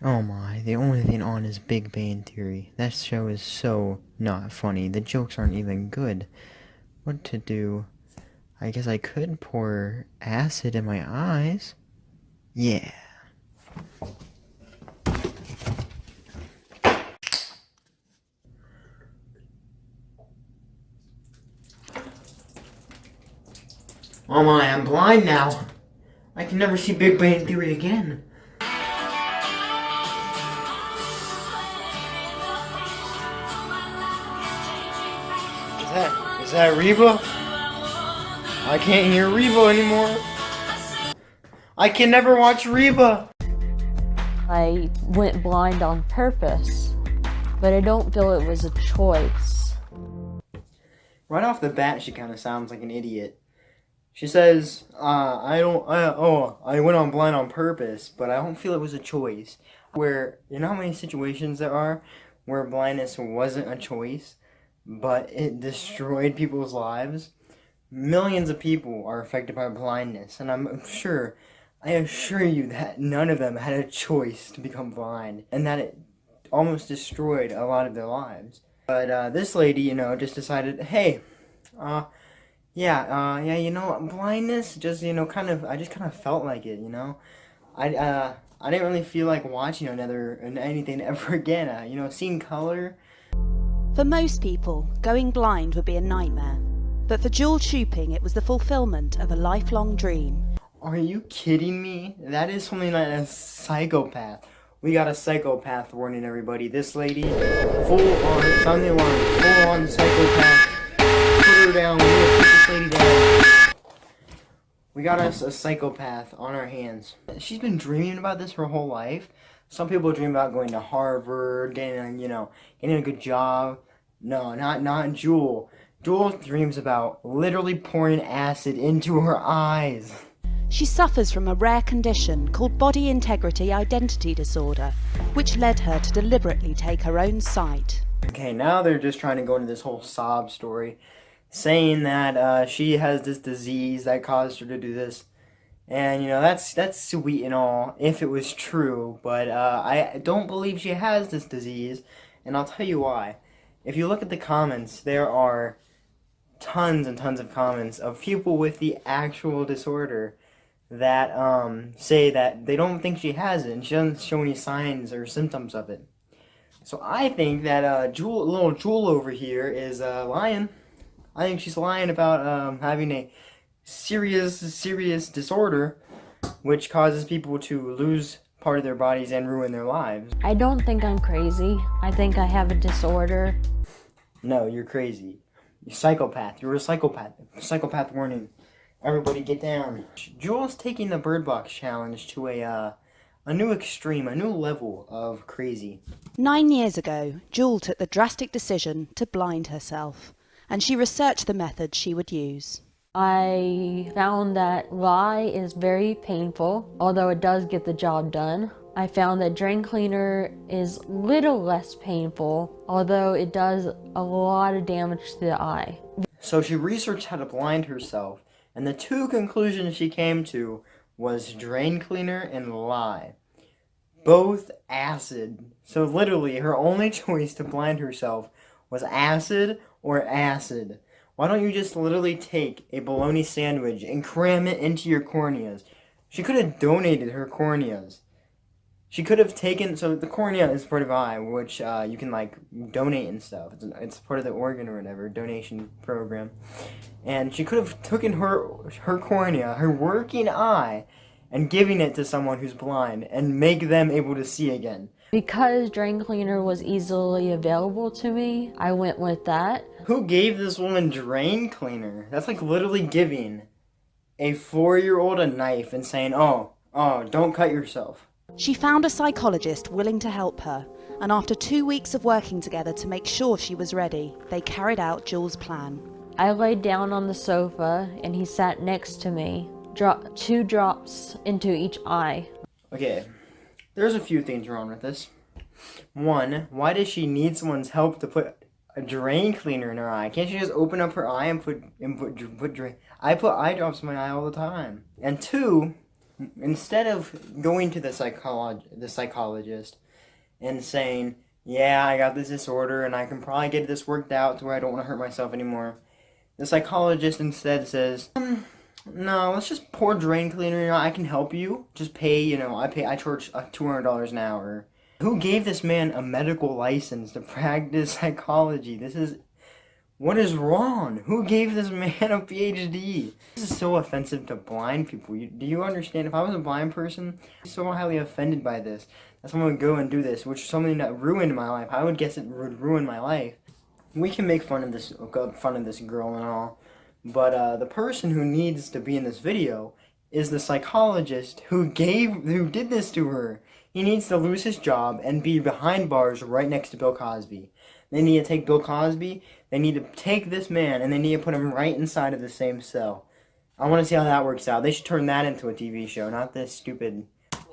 Oh my, the only thing on is Big Bang Theory. That show is so not funny. The jokes aren't even good. What to do? I guess I could pour acid in my eyes. Yeah. Oh my, I'm blind now. I can never see Big Bang Theory again. Is that Reba? I can't hear Reba anymore. I can never watch Reba. I went blind on purpose, but I don't feel it was a choice. Right off the bat, she kind of sounds like an idiot. She says, I went on blind on purpose, but I don't feel it was a choice. Where, you know how many situations there are where blindness wasn't a choice, but it destroyed people's lives? Millions of people are affected by blindness, and I assure you that none of them had a choice to become blind, and that it almost destroyed a lot of their lives. But this lady, just decided, hey, blindness just, I just kind of felt like it, I didn't really feel like watching anything ever again, seeing color. For most people, going blind would be a nightmare. But for Jewel Chooping, it was the fulfillment of a lifelong dream. Are you kidding me? That is something like a psychopath. We got a psychopath warning, everybody. This lady, full on, sound the alarm, full on psychopath. Put her down, we need to put this lady down. We got us a psychopath on our hands. She's been dreaming about this her whole life. Some people dream about going to Harvard, getting a good job. No, not Jewel. Jewel dreams about literally pouring acid into her eyes. She suffers from a rare condition called body integrity identity disorder, which led her to deliberately take her own sight. Okay, now they're just trying to go into this whole sob story, saying that she has this disease that caused her to do this. And, that's sweet and all, if it was true, but I don't believe she has this disease, and I'll tell you why. If you look at the comments, there are tons and tons of comments of people with the actual disorder that say that they don't think she has it, and she doesn't show any signs or symptoms of it. So I think that little Jewel over here is lying. I think she's lying about having a serious disorder, which causes people to lose part of their bodies and ruin their lives. I don't think I'm crazy. I think I have a disorder. No, you're crazy. You're psychopath. You're a psychopath. Psychopath warning. Everybody get down. Jewel's taking the Bird Box Challenge to a new extreme, a new level of crazy. 9 years ago, Jewel took the drastic decision to blind herself, and she researched the method she would use. I found that lye is very painful, although it does get the job done. I found that drain cleaner is little less painful, although it does a lot of damage to the eye. So she researched how to blind herself, and the two conclusions she came to was drain cleaner and lye. Both acid. So literally, her only choice to blind herself was acid or acid. Why don't you just literally take a bologna sandwich and cram it into your corneas? She could have donated her corneas. She could have taken, so the cornea is part of eye, which you can donate and stuff. It's part of the organ or whatever, donation program. And she could have taken her cornea, her working eye, and giving it to someone who's blind and make them able to see again. Because drain cleaner was easily available to me, I went with that. Who gave this woman drain cleaner? That's like literally giving a 4-year-old a knife and saying, oh, don't cut yourself. She found a psychologist willing to help her, and after 2 weeks of working together to make sure she was ready, they carried out Jewel's plan. I laid down on the sofa and he sat next to me. 2 drops into each eye. Okay, there's a few things wrong with this. One, why does she need someone's help to put a drain cleaner in her eye? Can't she just open up her eye and put drain? I put eye drops in my eye all the time. And two, Instead of going to the psychologist and saying, yeah, I got this disorder and I can probably get this worked out to where I don't want to hurt myself anymore, the psychologist instead says, no, let's just pour drain cleaner. I can help you. Just pay. I charge $200 an hour. Who gave this man a medical license to practice psychology? What is wrong? Who gave this man a PhD? This is so offensive to blind people. Do you understand? If I was a blind person, I'm so highly offended by this, that someone would go and do this, which is something that ruined my life. I would guess it would ruin my life. We can make fun of this girl and all, but the person who needs to be in this video is the psychologist who did this to her. He needs to lose his job and be behind bars right next to Bill Cosby. They need to take Bill Cosby, they need to take this man, and they need to put him right inside of the same cell. I want to see how that works out. They should turn that into a TV show, not this stupid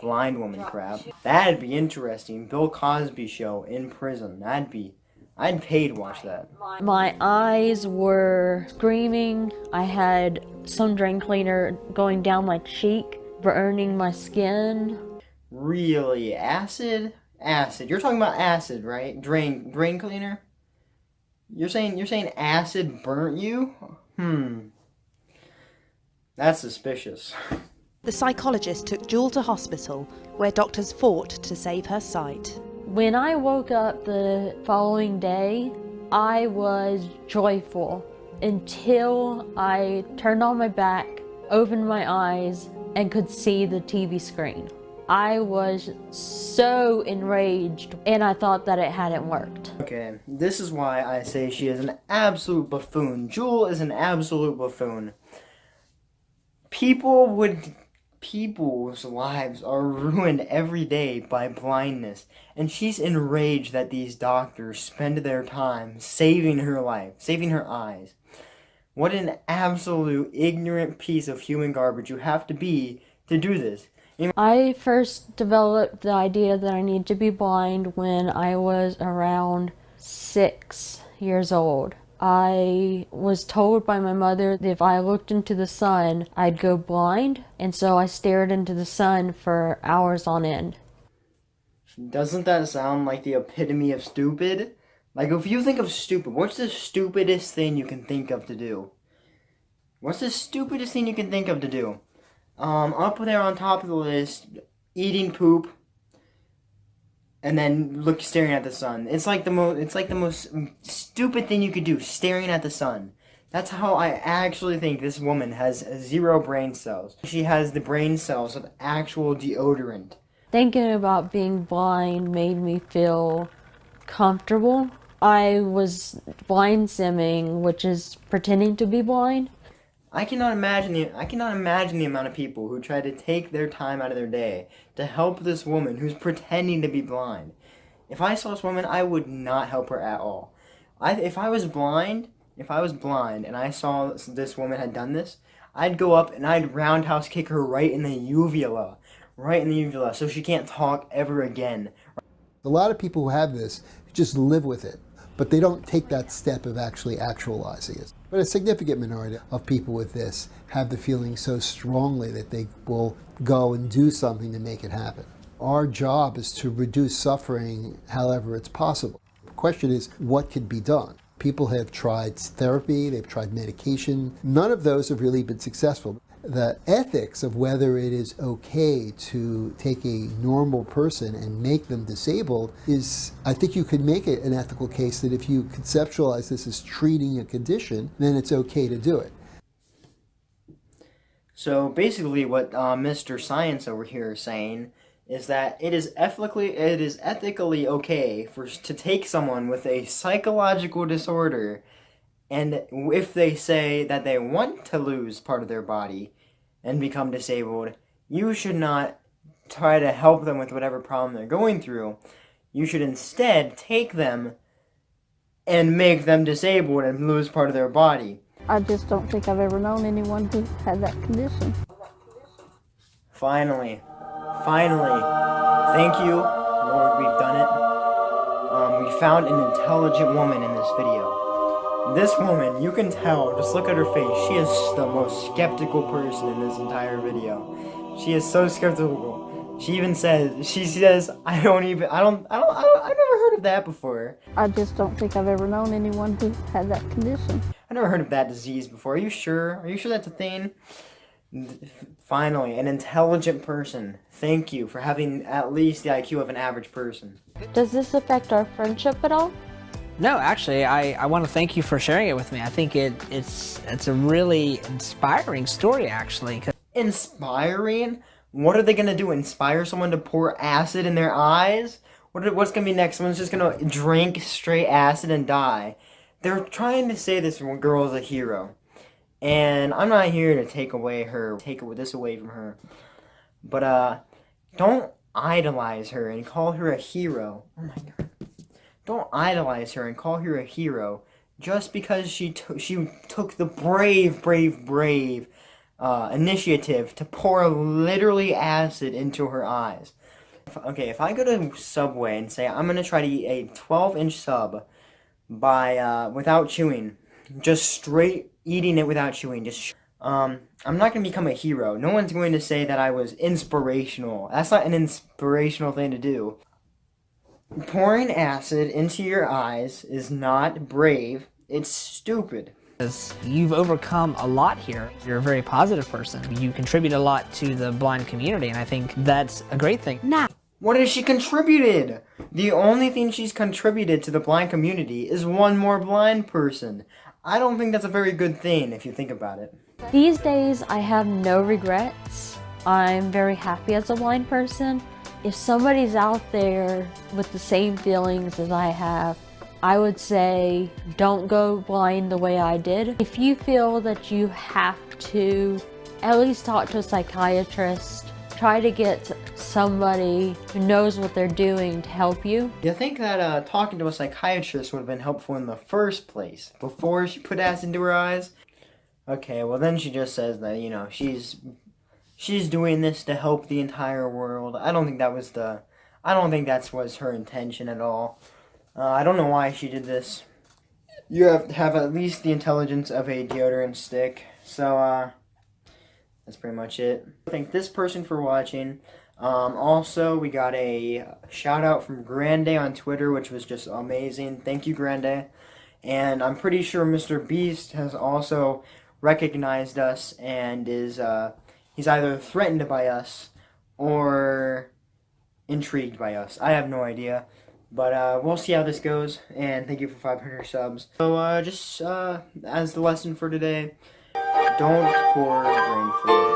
blind woman crap. That'd be interesting. Bill Cosby show in prison. I'd pay to watch that. My eyes were screaming. I had some drain cleaner going down my cheek, burning my skin. Really? Acid? Acid. You're talking about acid, right? Drain cleaner? You're saying acid burnt you? That's suspicious. The psychologist took Jewel to hospital, where doctors fought to save her sight. When I woke up the following day, I was joyful until I turned on my back, opened my eyes, and could see the TV screen. I was so enraged, and I thought that it hadn't worked. Okay, this is why I say she is an absolute buffoon. Jewel is an absolute buffoon. People's lives are ruined every day by blindness, and she's enraged that these doctors spend their time saving her life, saving her eyes. What an absolute ignorant piece of human garbage you have to be to do this. I first developed the idea that I need to be blind when I was around 6 years old. I was told by my mother that if I looked into the sun, I'd go blind, and so I stared into the sun for hours on end. Doesn't that sound like the epitome of stupid? Like, if you think of stupid, what's the stupidest thing you can think of to do? What's the stupidest thing you can think of to do? Up there on top of the list, eating poop, and then staring at the sun. It's like the most stupid thing you could do, staring at the sun. That's how I actually think this woman has 0 brain cells. She has the brain cells of actual deodorant. Thinking about being blind made me feel comfortable. I was blind simming, which is pretending to be blind. I cannot imagine the amount of people who try to take their time out of their day to help this woman who's pretending to be blind. If I saw this woman, I would not help her at all. If I was blind and I saw this woman had done this, I'd go up and I'd roundhouse kick her right in the uvula, so she can't talk ever again. A lot of people who have this just live with it, but they don't take that step of actually actualizing it. But a significant minority of people with this have the feeling so strongly that they will go and do something to make it happen. Our job is to reduce suffering however it's possible. The question is, what can be done? People have tried therapy, they've tried medication. None of those have really been successful. The ethics of whether it is okay to take a normal person and make them disabled is, I think you could make it an ethical case that if you conceptualize this as treating a condition, then it's okay to do it. So basically what Mr. Science over here is saying is that it is ethically okay to take someone with a psychological disorder, and if they say that they want to lose part of their body and become disabled, you should not try to help them with whatever problem they're going through. You should instead take them and make them disabled and lose part of their body. I just don't think I've ever known anyone who had that condition. Finally. Thank you, Lord, we've done it. We found an intelligent woman in this video. This woman, you can tell, just look at her face, she is the most skeptical person in this entire video. She is so skeptical. She even says, I've never heard of that before. I just don't think I've ever known anyone who had that condition. I never heard of that disease before. Are you sure? Are you sure that's a thing? Finally, an intelligent person. Thank you for having at least the IQ of an average person. Does this affect our friendship at all? No, actually, I want to thank you for sharing it with me. I think it's a really inspiring story, actually. Inspiring? What are they gonna do? Inspire someone to pour acid in their eyes? What's gonna be next? Someone's just gonna drink straight acid and die. They're trying to say this girl is a hero. And I'm not here to take this away from her. But, don't idolize her and call her a hero. Oh my god. Don't idolize her and call her a hero just because she took the brave initiative to pour literally acid into her eyes. If I go to Subway and say I'm going to try to eat a 12-inch sub without chewing, just straight eating it without chewing, I'm not going to become a hero. No one's going to say that I was inspirational. That's not an inspirational thing to do. Pouring acid into your eyes is not brave, it's stupid. You've overcome a lot here. You're a very positive person. You contribute a lot to the blind community, and I think that's a great thing. Now, What has she contributed? The only thing she's contributed to the blind community is one more blind person. I don't think that's a very good thing if you think about it. These days, I have no regrets. I'm very happy as a blind person. If somebody's out there with the same feelings as I have, I would say don't go blind the way I did. If you feel that you have to, at least talk to a psychiatrist. Try to get somebody who knows what they're doing to help you. You think that talking to a psychiatrist would have been helpful in the first place, before she put acid into her eyes? Okay, well then she just says that, you know, she's doing this to help the entire world. I don't think that was her intention at all. I don't know why she did this. You have to have at least the intelligence of a deodorant stick. So, that's pretty much it. Thank this person for watching. Also, we got a shout out from Grande on Twitter, which was just amazing. Thank you, Grande. And I'm pretty sure Mr. Beast has also recognized us and is, he's either threatened by us or intrigued by us. I have no idea. But we'll see how this goes, and thank you for 500 subs. So just as the lesson for today, don't pour grain fruit.